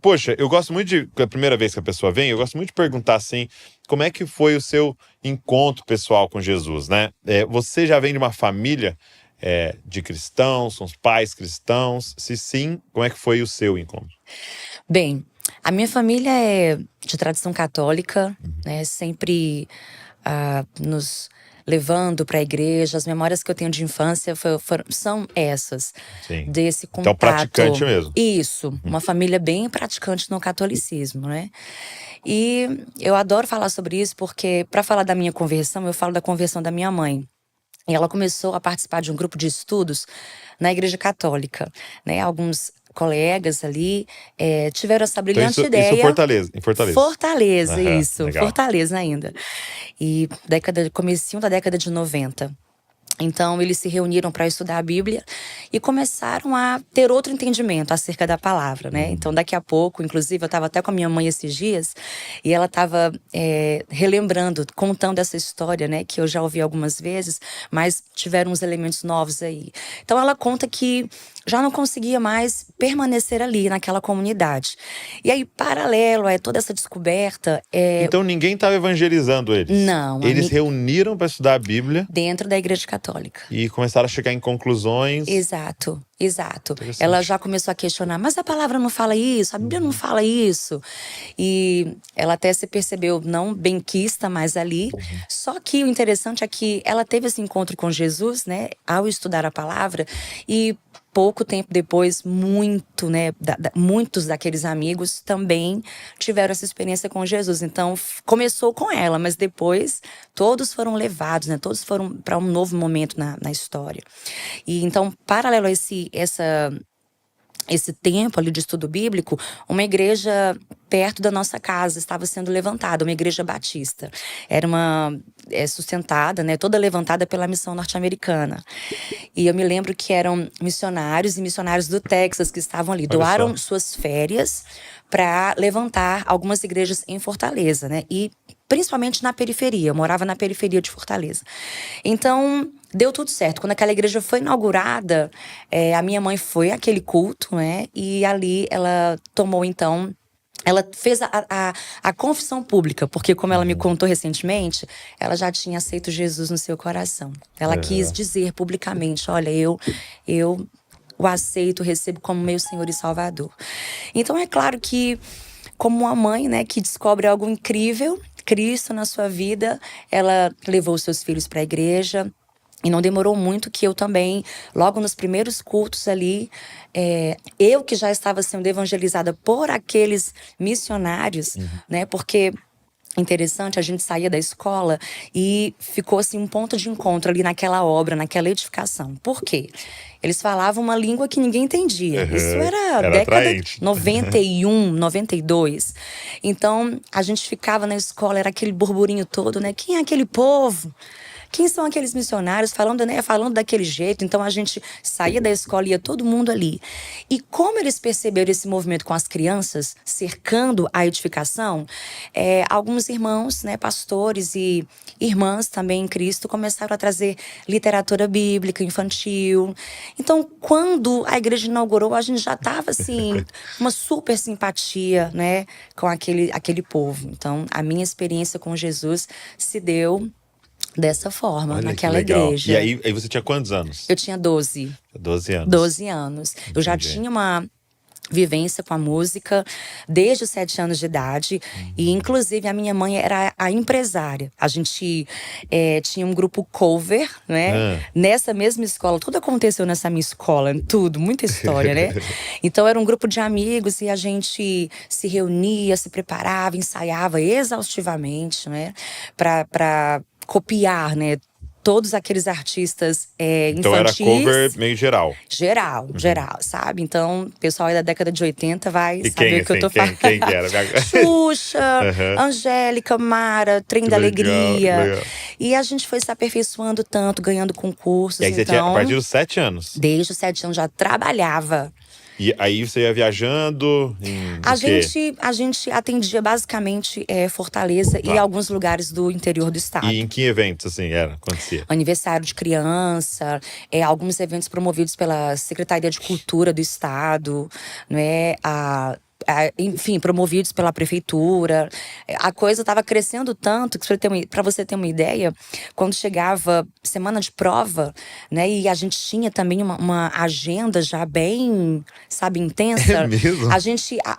Poxa, eu gosto muito de… A primeira vez que a pessoa vem, eu gosto muito de perguntar assim… Como é que foi o seu encontro pessoal com Jesus, né? Você já vem de uma família de cristãos, são os pais cristãos? Se sim, como é que foi o seu encontro? Bem, a minha família é de tradição católica, né? Sempre nos levando para a igreja. As memórias que eu tenho de infância são essas. Sim. Desse contato. Então, praticante mesmo. Isso, uma família bem praticante no catolicismo, né? E eu adoro falar sobre isso porque, para falar da minha conversão, eu falo da conversão da minha mãe. E ela começou a participar de um grupo de estudos na Igreja Católica, né? Alguns colegas ali tiveram essa brilhante ideia. Isso em Fortaleza. Fortaleza, isso. Legal. Fortaleza ainda. E comecinho da década de 90. Então, eles se reuniram para estudar a Bíblia e começaram a ter outro entendimento acerca da palavra, né? Então, daqui a pouco, inclusive, eu estava até com a minha mãe esses dias e ela estava relembrando, contando essa história, né? Que eu já ouvi algumas vezes, mas tiveram uns elementos novos aí. Então, ela conta que já não conseguia mais permanecer ali naquela comunidade. E aí, paralelo a toda essa descoberta… Então, ninguém estava evangelizando eles? Não. Eles reuniram para estudar a Bíblia? Dentro da Igreja Católica. E começaram a chegar em conclusões. Exato. Ela já começou a questionar, mas a palavra não fala isso, a Bíblia não fala isso. E ela até se percebeu não benquista mais ali. Só que o interessante é que ela teve esse encontro com Jesus, né, ao estudar a palavra. E pouco tempo depois, muitos daqueles amigos também tiveram essa experiência com Jesus. Então, começou com ela, mas depois todos foram levados, né? Todos foram para um novo momento na história. E então, paralelo a esse tempo ali de estudo bíblico, uma igreja perto da nossa casa estava sendo levantada, uma igreja batista. Era sustentada, né, toda levantada pela missão norte-americana. E eu me lembro que eram missionários e missionários do Texas que estavam ali. Doaram suas férias para levantar algumas igrejas em Fortaleza, né? E principalmente na periferia. Eu morava na periferia de Fortaleza. Então, deu tudo certo. Quando aquela igreja foi inaugurada, a minha mãe foi àquele culto, né? E ali ela tomou, então… Ela fez a confissão pública, porque como ela me contou recentemente, ela já tinha aceito Jesus no seu coração. Ela quis dizer publicamente, olha, eu o aceito, recebo como meu Senhor e Salvador. Então é claro que, como uma mãe, né, que descobre algo incrível, Cristo na sua vida, ela levou seus filhos para a igreja. E não demorou muito que eu também, logo nos primeiros cultos ali, eu que já estava sendo evangelizada por aqueles missionários, né? Porque, interessante, a gente saía da escola e ficou assim um ponto de encontro ali naquela obra, naquela edificação. Por quê? Eles falavam uma língua que ninguém entendia. Isso era década de 91, 92. Então, a gente ficava na escola, era aquele burburinho todo, né? Quem é aquele povo? Quem são aqueles missionários falando daquele jeito? Então a gente saía da escola e ia todo mundo ali. E como eles perceberam esse movimento com as crianças, cercando a edificação, alguns irmãos, né, pastores e irmãs também em Cristo, começaram a trazer literatura bíblica infantil. Então, quando a igreja inaugurou, a gente já estava assim, uma super simpatia, né, com aquele povo. Então, a minha experiência com Jesus se deu dessa forma, olha, naquela igreja. E aí você tinha quantos anos? Eu tinha 12. 12 anos. 12 anos. Eu já tinha uma vivência com a música desde os 7 anos de idade. E, inclusive, a minha mãe era a empresária. A gente tinha um grupo cover, né? Nessa mesma escola. Tudo aconteceu nessa minha escola. Tudo. Muita história, né? Então, era um grupo de amigos e a gente se reunia, se preparava, ensaiava exaustivamente, né? Pra copiar, né? Todos aqueles artistas infantis. Então era cover meio geral. Geral, sabe? Então, o pessoal aí da década de 80 vai e saber o que eu tô falando. Quem que era? Xuxa, Angélica, Mara, Trem da Alegria. Legal. E a gente foi se aperfeiçoando tanto, ganhando concursos. E aí você tinha, a partir dos 7 anos? Desde os 7 anos já trabalhava. E aí você ia viajando A o quê? a gente atendia basicamente Fortaleza e Tá. alguns lugares do interior do estado. E em que eventos, assim, acontecia? Aniversário de criança, alguns eventos promovidos pela Secretaria de Cultura do Estado, né? Enfim, promovidos pela prefeitura. A coisa estava crescendo tanto que, para você ter uma ideia, quando chegava semana de prova, né, e a gente tinha também uma agenda já bem, sabe, É intensa, mesmo?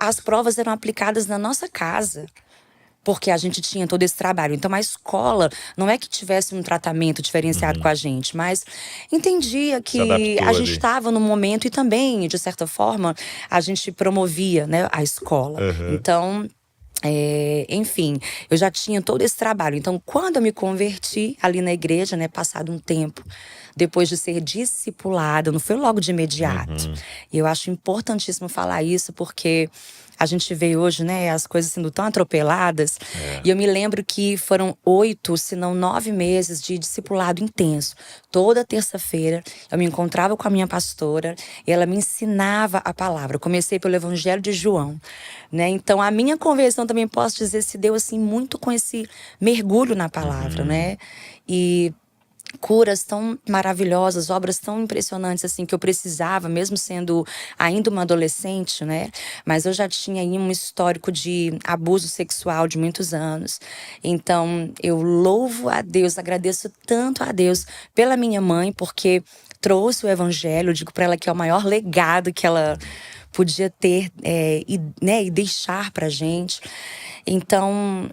as provas eram aplicadas na nossa casa. Porque a gente tinha todo esse trabalho. Então, a escola não é que tivesse um tratamento diferenciado com a gente, mas entendia Se que adaptou a gente ali. estava no momento e também, de certa forma, a gente promovia, né, a escola. Aham. Então, enfim, eu já tinha todo esse trabalho. Então, quando eu me converti ali na igreja, né, passado um tempo, depois de ser discipulada, não foi logo de imediato. Uhum. E eu acho importantíssimo falar isso, porque a gente vê hoje, né, as coisas sendo tão atropeladas. E eu me lembro que foram 8, se não 9 meses de discipulado intenso. Toda terça-feira eu me encontrava com a minha pastora e ela me ensinava a palavra. Eu comecei pelo Evangelho de João, né? Então a minha conversão também posso dizer se deu assim muito com esse mergulho na palavra, né? E curas tão maravilhosas, obras tão impressionantes assim que eu precisava, mesmo sendo ainda uma adolescente, né? Mas eu já tinha aí um histórico de abuso sexual de muitos anos. Então, eu louvo a Deus, agradeço tanto a Deus pela minha mãe, porque trouxe o evangelho, eu digo para ela que é o maior legado que ela podia ter e deixar pra gente. Então,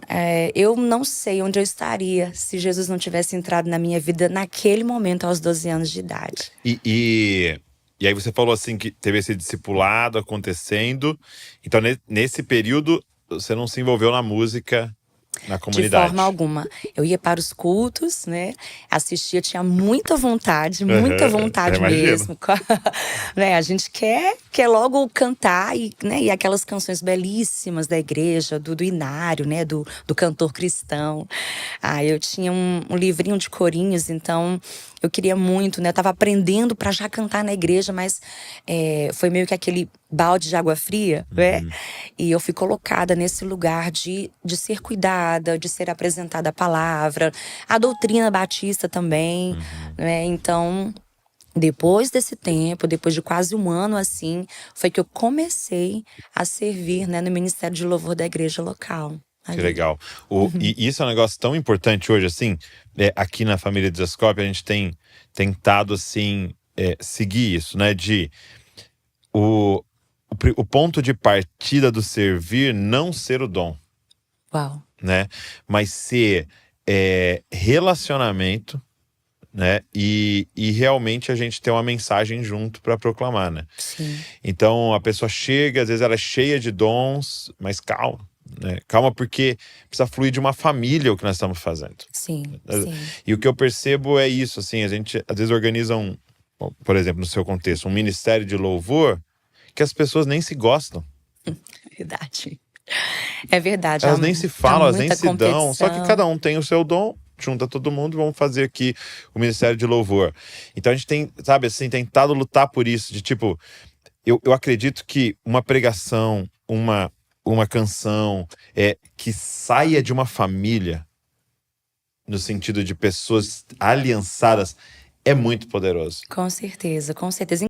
eu não sei onde eu estaria se Jesus não tivesse entrado na minha vida naquele momento, aos 12 anos de idade. E aí você falou assim que teve esse discipulado acontecendo. Então, nesse período, você não se envolveu na música na De comunidade? forma alguma. Eu ia para os cultos, né? Assistia, tinha muita vontade Eu imagino. mesmo. Né? A gente quer logo cantar e aquelas canções belíssimas da igreja, do inário, né? Do cantor cristão. Eu tinha um livrinho de corinhos, então eu queria muito, né? Eu tava aprendendo para já cantar na igreja, mas foi meio que aquele balde de água fria, né? E eu fui colocada nesse lugar de ser cuidada, de ser apresentada a palavra, a doutrina batista também, né? Então, depois desse tempo, depois de quase um ano assim, foi que eu comecei a servir, né, no Ministério de Louvor da igreja local. Que Ali. legal. E isso é um negócio tão importante hoje, assim, aqui na família Desascope, a gente tem tentado, assim, seguir isso, né? O ponto de partida do servir não ser o dom, Uau. né? Mas ser relacionamento, né? E realmente a gente ter uma mensagem junto para proclamar, né? Sim. Então a pessoa chega, às vezes ela é cheia de dons, mas calma, né? Calma, porque precisa fluir de uma família o que nós estamos fazendo. Sim. E o que eu percebo é isso, assim, a gente às vezes organiza por exemplo, no seu contexto, um ministério de louvor que as pessoas nem se gostam. Verdade. É verdade. Elas nem se falam, elas nem muita se dão. Só que competição. cada um tem o seu dom, junta todo mundo e vamos fazer aqui o Ministério de Louvor. Então a gente tem, sabe, assim, tentado lutar por isso, de tipo, eu acredito que uma pregação, uma canção que saia de uma família, no sentido de pessoas aliançadas, é muito poderoso. Com certeza, com certeza.